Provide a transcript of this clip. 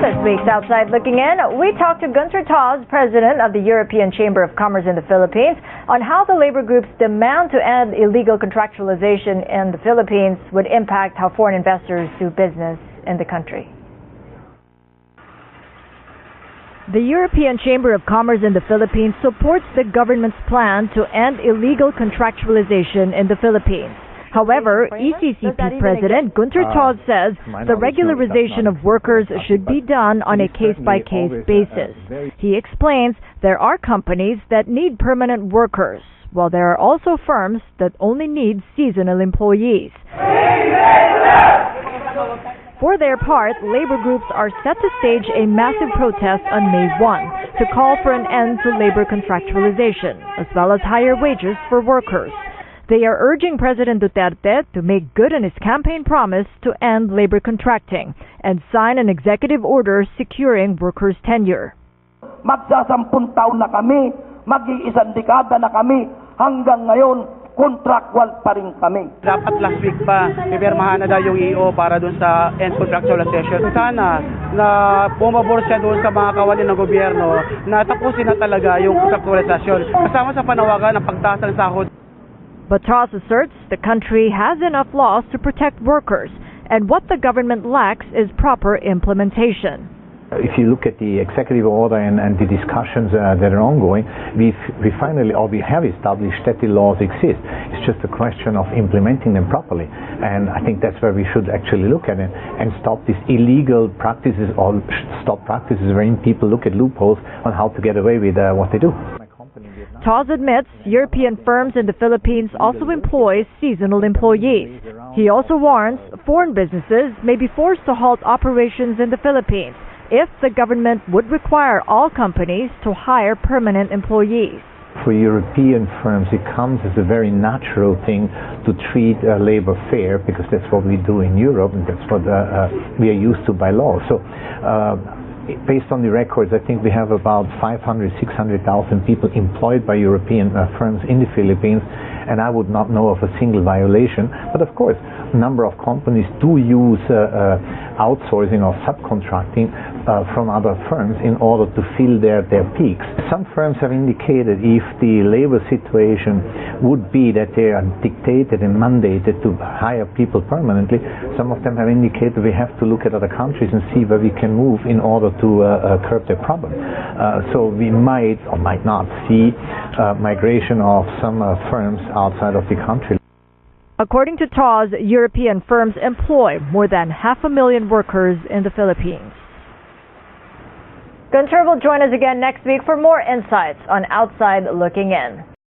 this week's Outside Looking In, we talked to Gunter Taws, president of the European Chamber of Commerce in the Philippines, on how the labor group's demand to end illegal contractualization in the Philippines would impact how foreign investors do business in the country. The European Chamber of Commerce in the Philippines supports the government's plan to end illegal contractualization in the Philippines. However, ECCP President Gunter Taws says the regularization of workers should be done on a case-by-case basis. He explains there are companies that need permanent workers, while there are also firms that only need seasonal employees. For their part, labor groups are set to stage a massive protest on May 1 to call for an end to labor contractualization, as well as higher wages for workers. They are urging President Duterte to make good on his campaign promise to end labor contracting and sign an executive order securing workers' tenure. Magsasampung taon na kami, mag-iisang dekada na kami, hanggang ngayon, contractual pa rin kami. Dapat last week pa, pipirmahan na daw yung EO para dun sa end contractualization. Sana na bumabor siya dun sa mga kawani ng gobyerno na tapusin na talaga yung contractualization. Kasama sa panawagan ng pagtaas ng sahod. But Taws asserts the country has enough laws to protect workers, and what the government lacks is proper implementation. If you look at the executive order and the discussions that are ongoing, we have established that the laws exist. It's just a question of implementing them properly. And I think that's where we should actually look at it and stop these illegal practices or stop practices wherein people look at loopholes on how to get away with what they do. Taws admits European firms in the Philippines also employ seasonal employees. He also warns foreign businesses may be forced to halt operations in the Philippines if the government would require all companies to hire permanent employees. For European firms, it comes as a very natural thing to treat labor fair, because that's what we do in Europe and that's what we are used to by law. So, based on the records, I think we have about 500,000, 600,000 people employed by European firms in the Philippines, and I would not know of a single violation. But of course, a number of companies do use outsourcing or subcontracting from other firms in order to fill their peaks. Some firms have indicated if the labor situation would be that they are dictated and mandated to hire people permanently, some of them have indicated we have to look at other countries and see where we can move in order to curb the problem. So we might or might not see migration of some firms outside of the country. According to Taws, European firms employ more than 500,000 workers in the Philippines. Gunter will join us again next week for more insights on Outside Looking In.